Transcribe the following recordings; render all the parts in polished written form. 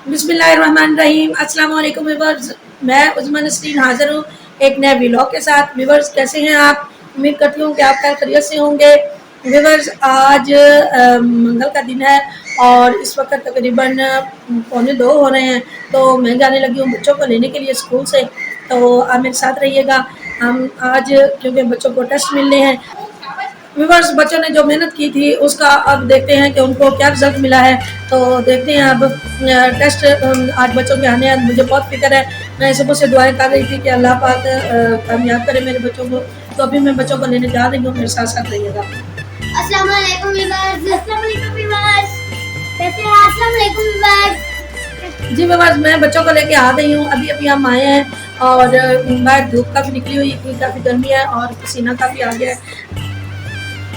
बिस्मिल्लाहिर्रहमानिर्रहीम। अस्सलाम वालेकुम व्यूअर्स, मैं उज़्मा नसरीन हाज़िर हूँ एक नए व्लॉग के साथ। व्यूअर्स कैसे हैं आप? उम्मीद करती हूँ कि आप खैरियत से होंगे। व्यूअर्स आज मंगल का दिन है और इस वक्त तकरीबन 1:45 हो रहे हैं, तो मैं जाने लगी हूँ बच्चों को लेने के लिए स्कूल से। तो आप मेरे साथ रहिएगा। हम आज क्योंकि बच्चों को टेस्ट मिलने हैं, व्यूअर्स बच्चों ने जो मेहनत की थी उसका अब देखते हैं कि उनको क्या रिजल्ट मिला है। तो देखते हैं अब टेस्ट आज बच्चों के आने हैं। मुझे बहुत फिक्र है, मैं सुबह से दुआएं कर रही थी कि अल्लाह पाक कामयाब करे मेरे बच्चों को। तो अभी मैं बच्चों को लेने जा रही हूँ, मेरे साथ साथ रहिएगा। अस्सलाम वालेकुम व्यूअर्स। अस्सलाम वालेकुम व्यूअर्स। कैसे हैं? अस्सलाम वालेकुम व्यूअर्स। जी व्यूअर्स, मैं बच्चों को लेके आ गई हूँ। अभी अभी हम आए हैं और बाहर धूप काफ़ी निकली हुई थी, काफ़ी गर्मी है और पसीना काफ़ी आ गया है।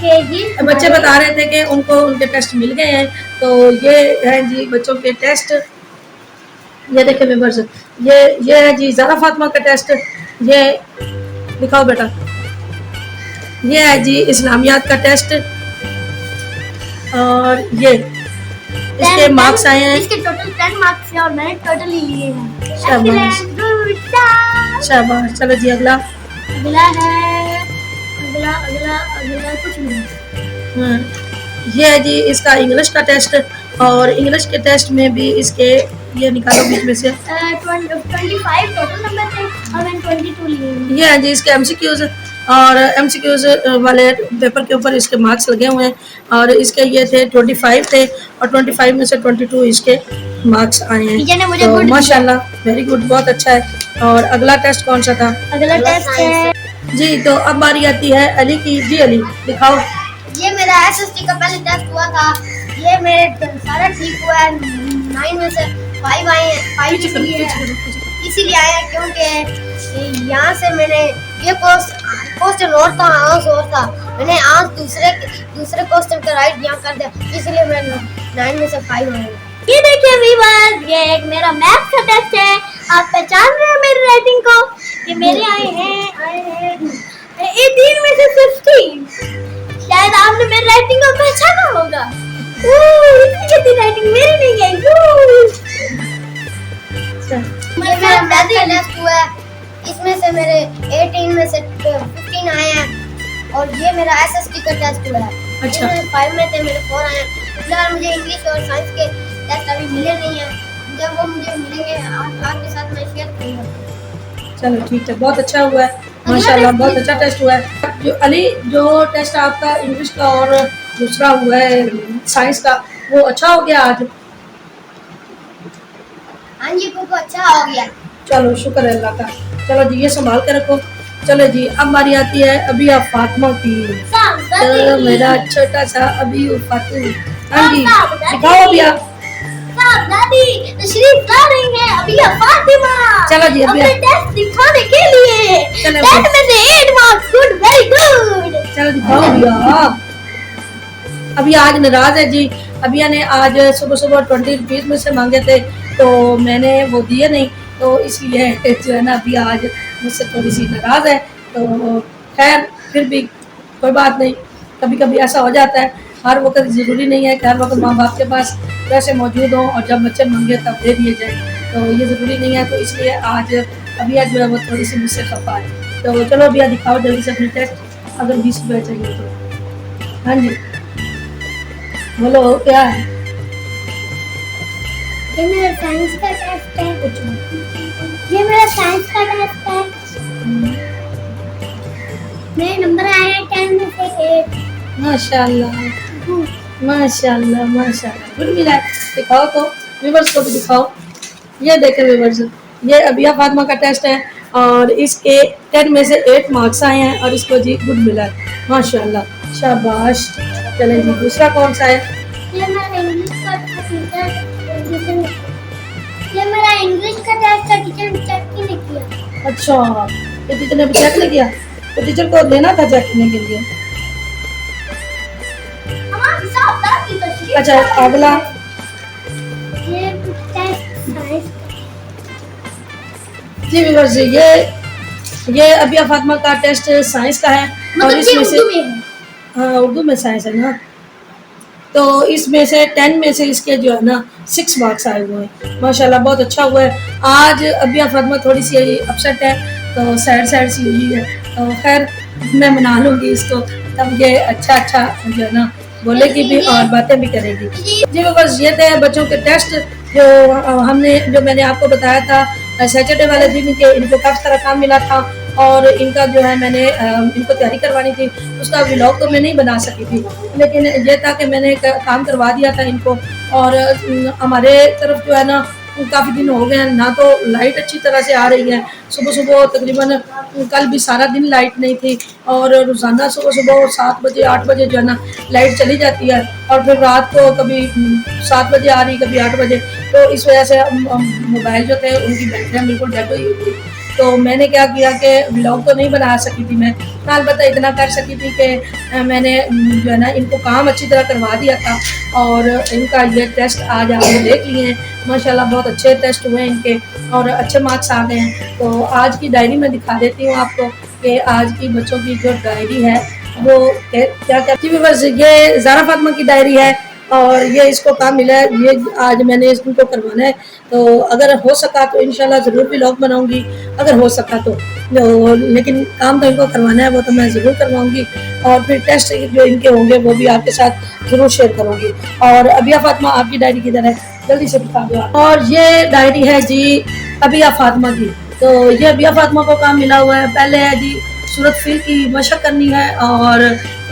बच्चे बता रहे थे कि उनको उनके टेस्ट मिल गए हैं। तो ये है जी बच्चों के टेस्ट। ये देखें व्यूअर्स, ये है जी ज़रा फातिमा का टेस्ट। ये दिखाओ बेटा, ये है जी इस्लामियात का टेस्ट और ये इसके मार्क्स आए हैं। इसके टोटल 10 मार्क्स हैं और मैंने टोटल ही लिए हैं। शाबाश शाबाश। चलो जी अगला। अगला है अगला अगला अगला कुछ नहीं। ये है जी इसका इंग्लिश का टेस्ट और इंग्लिश के टेस्ट में भी इसके ये निकालो बीच में से 25 टोटल नंबर थे और मैंने 22 लिए। ये है जी इसके एमसीक्यूज और एमसीक्यूज वाले पेपर के ऊपर इसके मार्क्स लगे हुए हैं और इसके ये थे 25 थे और 25 में से 22 इसके मार्क्स आए हैं। तो माशाल्लाह वेरी गुड, बहुत अच्छा है। और अगला टेस्ट कौन सा था? अगला टेस्ट है जी, तो अब बारी आती है अली की। जी अली दिखाओ। ये मेरा एसएसटी का पहले टेस्ट हुआ था। ये मेरे सारा ठीक हुआ है। 9 में से 5 आए हैं। 5 इसीलिए आए हैं क्योंकि यहाँ से मैंने ये क्वेश्चन और था, आंसर और था। मैंने आज दूसरे क्वेश्चन का राइट यहाँ कर दिया, इसलिए मैंने 9 में से 5 आए। ये देखिए व्यूअर्स, ये एक मेरा मैथ का टेस्ट है। आप पहचान रहे हैं मेरी राइटिंग को? ये मेरे आए हैं 18 में से 15। शायद आपने मेरी राइटिंग को पहचाना होगा। इतनी राइटिंग मेरी नहीं है। ये मेरा मैथ का टेस्ट हुआ है। इसमें से मेरे 18 में से 15 आए हैं और ये मेरा एसएसटी का टेस्ट हुआ है। अच्छा। 5 में थे, मेरे 4 आए हैं। फिलहाल मुझे इंग्लिश और साइंस के टेस्ट अभी मिले नहीं हैं। जब वो मुझे मिलेंगे आपके साथ मैं शेयर करूँगा। चलो ठीक है, बहुत अच्छा हुआ है माशाल्लाह, बहुत अच्छा टेस्ट हुआ है। जो अली, जो टेस्ट आपका इंग्लिश का और दूसरा हुआ है साइंस का, वो अच्छा हो गया आज? हाँ जी, वो अच्छा हो गया। चलो शुक्र है अल्लाह का। चलो जी ये संभाल के रखो। चलो जी अब बारी आती है अभी आप फातिमा की। तो मेरा छोटा सा अभी फातिमा। हाँ जी दिखाओ अभी आप। दादी तशरीफ ला रही हैं अभी फातिमा। चलो जी अभी टेस्ट दिखाने के लिए। चलो 10 में से 8 मार्क्स, गुड, वेरी गुड। चलो दिखाओ भैया। अभी आज नाराज है जी। अभी ने आज सुबह सुबह 20 रुपीज़ में से मांगे थे, तो मैंने वो दिए नहीं, तो इसलिए जो है ना अभी आज मुझसे थोड़ी सी नाराज़ है। तो खैर फिर भी कोई बात नहीं, कभी कभी ऐसा हो जाता है। हर वक्त ज़रूरी नहीं है कि हर वक्त माँ बाप के पास पैसे मौजूद हों और जब बच्चे मांगे तब दे दिए जाए, तो ये ज़रूरी नहीं है। तो इसलिए आज अभी जो है वो थोड़ी सी मुझसे खफा है। तो चलो अभी दिखाओ जल्दी से अपने टेस्ट, अगर 20 रुपये चाहिए तो। हाँ जी बोलो क्या है? ये मेरा साइंस का टेस्ट है। ये मेरा साइंस का टेस्ट है। मेरे नंबर आए हैं 10 में से 8। माशाल्लाह माशाल्लाह माशाल्लाह, गुड मिला है। दिखाओ तो व्यूअर्स को भी दिखाओ। ये देखें व्यूअर्स, ये अबिया फातिमा का टेस्ट है और इसके 10 में से 8 मार्क्स आए हैं और इसको जी गुड मिला है माशाल्लाह, शाबाश। चलें जी दूसरा कौन सा है? ये मेरा इंग्लिश का टीचर ये मेरा इंग्लिश का टेस्ट है। टीचर ने चेक ही नहीं किया। अच्छा, तो टीचर ने चेक नहीं किया? तो टीचर को देना था चेक करने के लिए। अच्छा अगला। ये टेस्ट साइंस जी व्यूअर्स, ये अबिया फातिमा का टेस्ट साइंस का है और इसमें से हाँ उर्दू में साइंस है ना। तो इसमें से 10 में से इसके जो है ना 6 मार्क्स आए हुए हैं। माशाल्लाह बहुत अच्छा हुआ है। आज अबिया फातिमा थोड़ी सी अपसेट है, तो सैड सी हुई है, तो खैर मैं मना लूँगी इसको, तब ये अच्छा जो है ना बोलेगी भी और बातें भी करेगी। जी बस ये थे बच्चों के टेस्ट जो मैंने आपको बताया था सैटरडे वाले दिन के, इनको काफ़ी सारा काम मिला था और इनका जो है मैंने इनको तैयारी करवानी थी, उसका व्लॉग तो मैं नहीं बना सकी थी, लेकिन ये था कि मैंने काम करवा दिया था इनको। और हमारे तरफ जो है ना काफ़ी दिन हो गए हैं ना, तो लाइट अच्छी तरह से आ रही है। सुबह तकरीबन कल भी सारा दिन लाइट नहीं थी और रोज़ाना सुबह 7 बजे 8 बजे जो है ना लाइट चली जाती है और फिर रात को कभी 7 बजे आ रही, कभी 8 बजे। तो इस वजह से मोबाइल जो थे उनकी बैटरियाँ बिल्कुल डेड हुई हुई थी। तो मैंने क्या किया कि व्लॉग तो नहीं बना सकी थी मैं, अलबत्ता इतना कर सकी थी कि मैंने जो है ना इनको काम अच्छी तरह करवा दिया था और इनका ये टेस्ट आज आपने देख लिए हैं। माशाल्लाह बहुत अच्छे टेस्ट हुए हैं इनके और अच्छे मार्क्स आ गए हैं। तो आज की डायरी मैं दिखा देती हूँ आपको कि आज की बच्चों की जो डायरी है वो क्या कहती है। बस ये ज़ारा फातिमा की डायरी है और ये इसको काम मिला है, ये आज मैंने इसको करवाना है। तो अगर हो सका तो इंशाल्लाह ज़रूर व्लॉग बनाऊंगी, अगर हो सका तो लेकिन काम तो इनको करवाना है, वो तो मैं ज़रूर करवाऊंगी और फिर टेस्ट जो इनके होंगे वो भी आपके साथ ज़रूर शेयर करूंगी। और अबिया फातिमा आपकी डायरी किधर है, जल्दी से बता दो। और ये डायरी है जी अबिया फातिमा की। तो ये अबिया फातिमा को काम मिला हुआ है, पहले है जी सूरत फिल की मशक करनी है और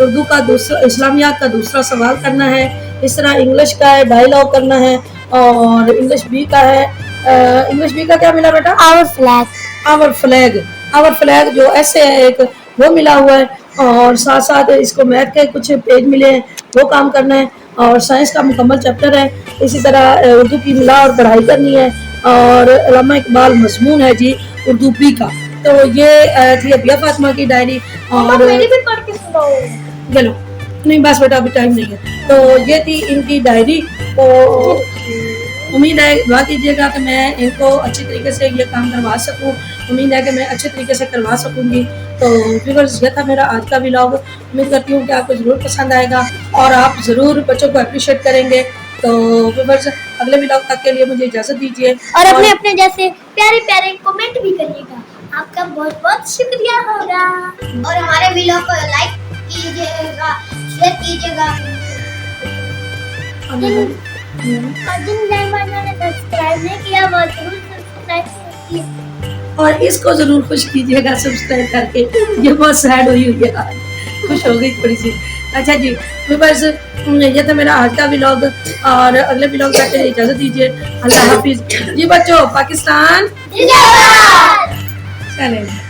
उर्दू का दूसरा, इस्लामियात का दूसरा सवाल करना है। इस तरह इंग्लिश का है डायलॉग करना है और इंग्लिश बी का है। इंग्लिश बी का क्या मिला बेटा? आवर फ्लैग जो ऐसे है एक, वो मिला हुआ है और साथ साथ इसको मैथ के कुछ पेज मिले हैं, वो काम करना है और साइंस का मुकम्मल चैप्टर है। इसी तरह उर्दू की मिला और पढ़ाई करनी है और अल्लामा इकबाल मजमून है जी उर्दू बी का। तो ये थी अबिया फातिमा की डायरी। और मेरी भी पढ़ के सुनाओ। चलो नहीं बस बेटा अभी टाइम नहीं है। तो ये थी इनकी डायरी। तो उम्मीद है दुआ कीजिएगा कि मैं इनको अच्छी तरीके से ये काम करवा सकूं, उम्मीद है कि मैं अच्छे तरीके से करवा सकूंगी। तो व्यूअर्स ये था मेरा आज का व्लॉग, उम्मीद करती हूँ कि आपको ज़रूर पसंद आएगा और आप ज़रूर बच्चों को अप्रिशिएट करेंगे। तो व्यूअर्स अगले व्लॉग तक के लिए मुझे इजाज़त दीजिए और अपने जैसे प्यारे प्यारे कमेंट भी करिएगा, आपका बहुत बहुत शुक्रिया होगा। और हमारे वीडियो को लाइक कीजिएगा, शेयर कीजिएगा और जिन मेहमानों ने सब्सक्राइब नहीं किया वो जरूर सब्सक्राइब कीजिए और इसको ज़रूर खुश कीजिएगा सब्सक्राइब करके। ये बहुत सैड हुई है आज, खुश हो गई थोड़ी सी। अच्छा जी बस ये था मेरा आज का व्लॉग और अगले व्लॉग तक के लिए इजाज़त दीजिए। अल्लाह हाफिज़ जी बच्चों, पाकिस्तान जिंदाबाद। चलें।